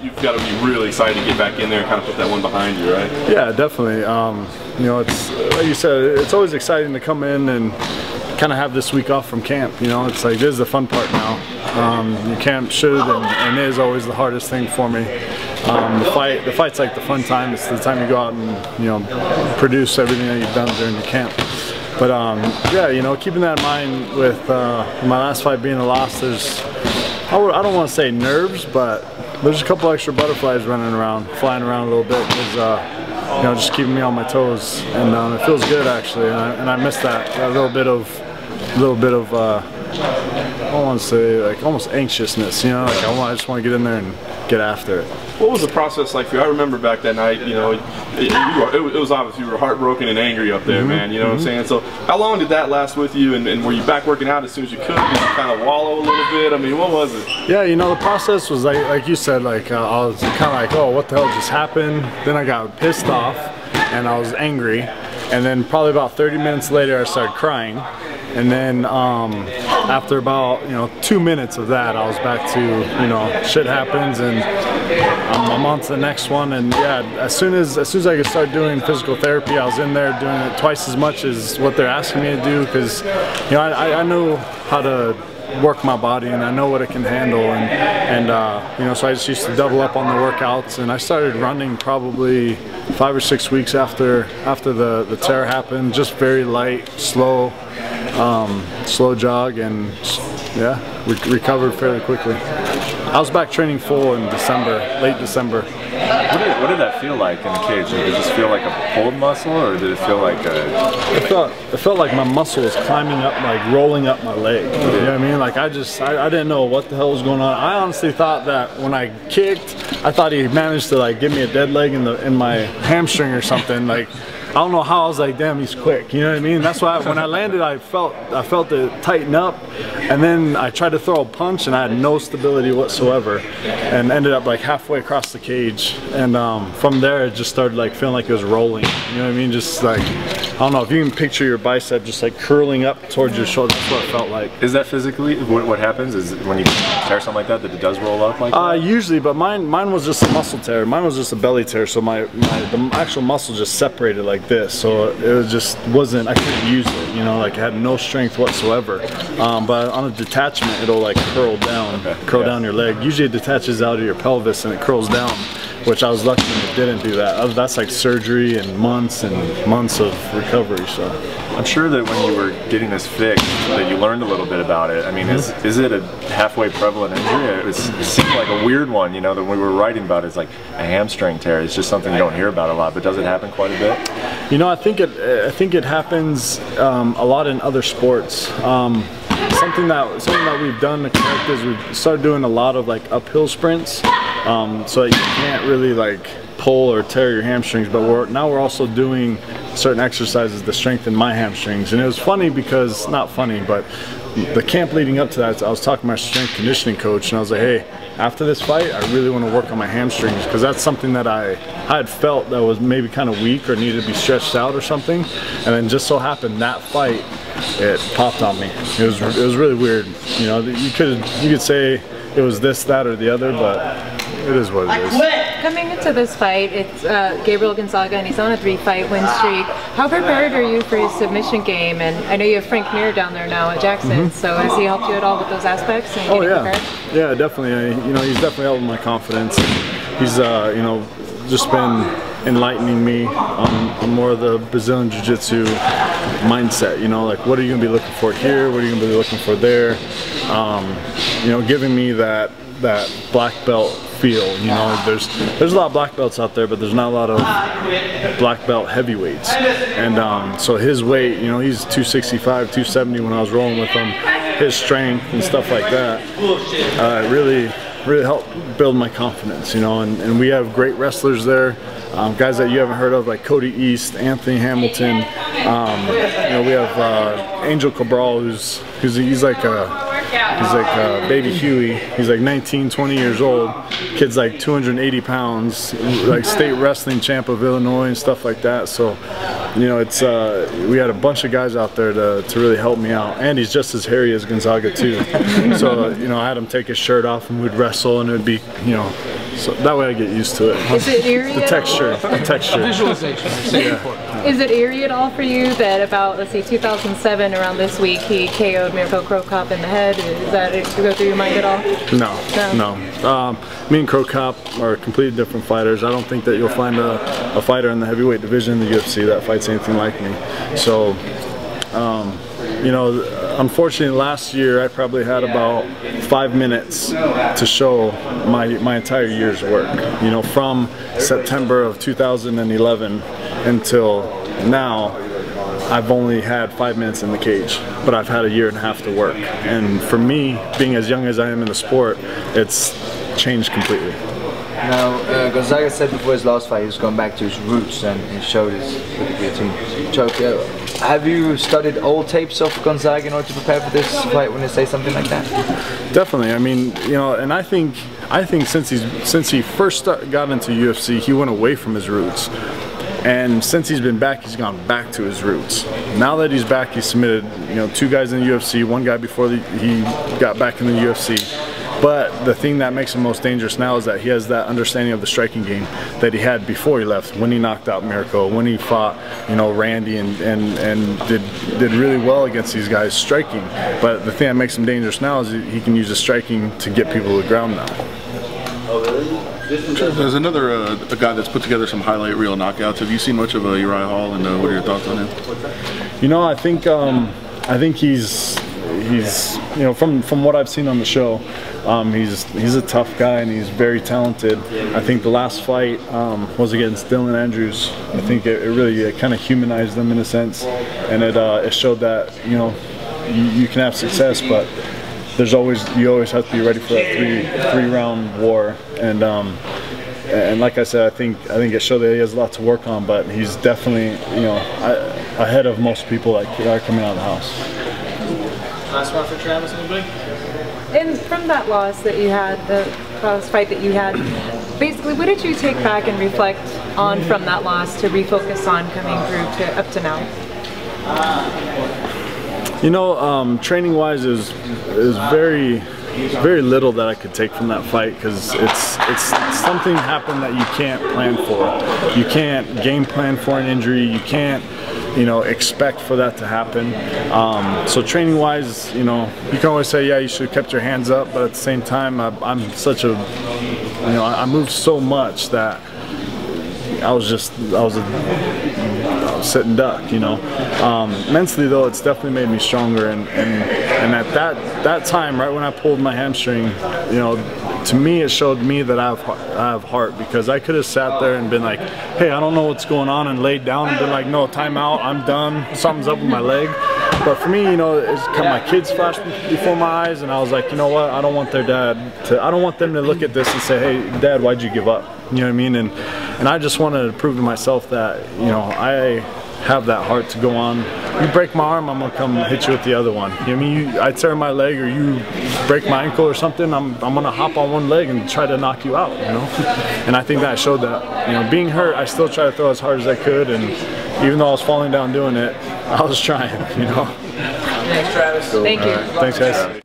you've got to be really excited to get back in there and kind of put that one behind you, right? Yeah, definitely. You know, it's like you said, it's always exciting to come in and kind of have this week off from camp. You know, it's like this is the fun part now. Your camp should and is always the hardest thing for me. The fight's like the fun time. It's the time you go out and, you know, produce everything that you've done during the camp. But yeah, you know, keeping that in mind with my last fight being a loss, I don't want to say nerves, but there's a couple extra butterflies running around, flying around a little bit, because you know, just keeping me on my toes, and it feels good actually, and I miss that little bit of I don't want to say like almost anxiousness, you know, like I just want to get in there and get after it. What was the process like for you? I remember back that night, you know, it was obvious you were heartbroken and angry up there, man, you know what I'm saying? So how long did that last with you, and were you back working out as soon as you could? Did you kind of wallow a little bit? I mean, what was it? Yeah, you know, the process was like you said, like I was kind of like, oh, what the hell just happened? Then I got pissed off and I was angry, and then probably about 30 minutes later I started crying. And then after about, you know, 2 minutes of that, I was back to, you know, shit happens, and I'm on to the next one. And yeah, as soon as I could start doing physical therapy, I was in there doing it twice as much as what they're asking me to do, because, you know, I know how to work my body and I know what it can handle, and you know, so I just used to double up on the workouts, and I started running probably 5 or 6 weeks after the tear happened, just very light, slow jog, and yeah, recovered fairly quickly. I was back training full in December, late December. What did that feel like in the cage? Did it just feel like a pulled muscle, or did it feel like a... It felt like my muscle was climbing up, like rolling up my leg. You know what I mean? Like I didn't know what the hell was going on. I honestly thought that when I kicked, I thought he managed to like give me a dead leg in my hamstring or something. Like, I don't know how. I was like, damn, he's quick. You know what I mean? That's why when I landed, I felt it tighten up, and then I tried to throw a punch, and I had no stability whatsoever, and ended up like halfway across the cage. And from there, it just started like feeling like it was rolling. You know what I mean? Just like, I don't know if you can picture your bicep just like curling up towards your shoulder. That's what it felt like. Is that physically what happens? Is when you tear something like that it does roll up like that? Usually, but mine was just a muscle tear. Mine was just a belly tear. So the actual muscle just separated like this, so it just wasn't, I couldn't use it, you know, like it had no strength whatsoever. But on a detachment, it'll like curl down, down your leg. Usually it detaches out of your pelvis and it curls down, which I was lucky when it didn't do that. That's like surgery and months of recovery. So I'm sure that when you were getting this fixed, that you learned a little bit about it. I mean, is it a halfway prevalent injury? It seemed like a weird one, you know, that when we were writing about it, it's like a hamstring tear. It's just something you don't hear about a lot, but does it happen quite a bit? You know, I think it happens a lot in other sports. Something that we've done to correct is we've started doing a lot of like uphill sprints, so you can't really like pull or tear your hamstrings, but now we're also doing certain exercises to strengthen my hamstrings. And it was funny because, not funny, but the camp leading up to that, I was talking to my strength conditioning coach, and I was like, hey, after this fight, I really want to work on my hamstrings, because that's something that I had felt that was maybe kind of weak or needed to be stretched out or something. And then just so happened that fight, it popped on me. It was really weird. You know, you could say it was this, that, or the other, but it is what it is. Coming into this fight, it's Gabriel Gonzaga, and he's on a 3-fight win streak. How prepared are you for his submission game? And I know you have Frank Mir down there now at Jackson, so has he helped you at all with those aspects? And yeah, definitely. You know, he's definitely helped my confidence. He's you know, just been enlightening me on more of the Brazilian Jiu-Jitsu mindset. You know, like what are you gonna be looking for here? What are you gonna be looking for there? You know, giving me that black belt feel. You know, there's a lot of black belts out there, but there's not a lot of black belt heavyweights. And so his weight, you know, he's 265, 270 when I was rolling with him. His strength and stuff like that really helped build my confidence. You know, and we have great wrestlers there. Guys that you haven't heard of, like Cody East, Anthony Hamilton. You know, we have Angel Cabral, he's like a Baby Huey. He's like 19, 20 years old. Kid's like 280 pounds, like state wrestling champ of Illinois and stuff like that. So, you know, it's we had a bunch of guys out there to really help me out. And he's just as hairy as Gonzaga too. So, you know, I had him take his shirt off and we'd wrestle, and it would be, you know, so that way I get used to it. Is it eerie? The texture. Visualization. Yeah. Is it eerie at all for you that about, let's see, 2007 around this week he KO'd Mirko Cro Cop in the head? Is that to go through your mind at all? No. Me and Cro Cop are completely different fighters. I don't think that you'll find a fighter in the heavyweight division in the UFC that fights anything like me. So, you know, unfortunately last year I probably had about 5 minutes to show my entire year's work. You know, from September of 2011 until now, I've only had 5 minutes in the cage, but I've had a year and a half to work. And for me, being as young as I am in the sport, it's changed completely. Now, Gonzaga said before his last fight he was going back to his roots, and he showed his guillotine choke. Have you studied old tapes of Gonzaga in order to prepare for this fight when they say something like that? Definitely. I mean, you know, and I think since he first got into UFC, he went away from his roots. And since he's been back, he's gone back to his roots. Now that he's back, he's submitted, you know, 2 guys in the UFC, 1 guy before he got back in the UFC. But the thing that makes him most dangerous now is that he has that understanding of the striking game that he had before he left, when he knocked out Mirko, when he fought, you know, Randy and did really well against these guys striking. But the thing that makes him dangerous now is he can use his striking to get people to the ground now. There's another a guy that's put together some highlight reel knockouts. Have you seen much of Uriah Hall, and what are your thoughts on him? You know, I think he's you know, from what I've seen on the show, he's a tough guy and he's very talented. I think the last fight was against Dylan Andrews. I think it really kind of humanized them in a sense, and it showed that, you know, you can have success, but you always have to be ready for that three-round war. And like I said, I think it showed that he has a lot to work on, but he's definitely, you know, ahead of most people that are coming out of the house. Last one for Travis, anybody? And from that loss that you had, the last fight that you had, basically what did you take back and reflect on from that loss to refocus on coming through to up to now? You know, training wise is very little that I could take from that fight, because it's something happened that you can't plan for. You can't game plan for an injury. You can't, you know, expect for that to happen. So training wise, you know, you can always say, yeah, you should have kept your hands up, but at the same time, I'm such a, you know, I moved so much that I was a sitting duck, you know. Mentally though, it's definitely made me stronger, and at that time, right when I pulled my hamstring, you know, to me it showed me that I have heart, because I could have sat there and been like, hey, I don't know what's going on, and laid down and been like, no, time out, I'm done, something's up with my leg. But for me, you know, it's kind of my kids flashed before my eyes, and I was like, you know what, I don't want their dad to, I don't want them to look at this and say, hey, Dad, why'd you give up? You know what I mean? And I just wanted to prove to myself that, you know, I have that heart to go on. You break my arm, I'm gonna come hit you with the other one. You know what I mean? I tear my leg or you break my ankle or something, I'm gonna hop on one leg and try to knock you out, you know? And I think that showed that, you know, being hurt, I still try to throw as hard as I could, and even though I was falling down doing it, I was trying, you know? Thanks, Travis. Thank you. Thanks, guys.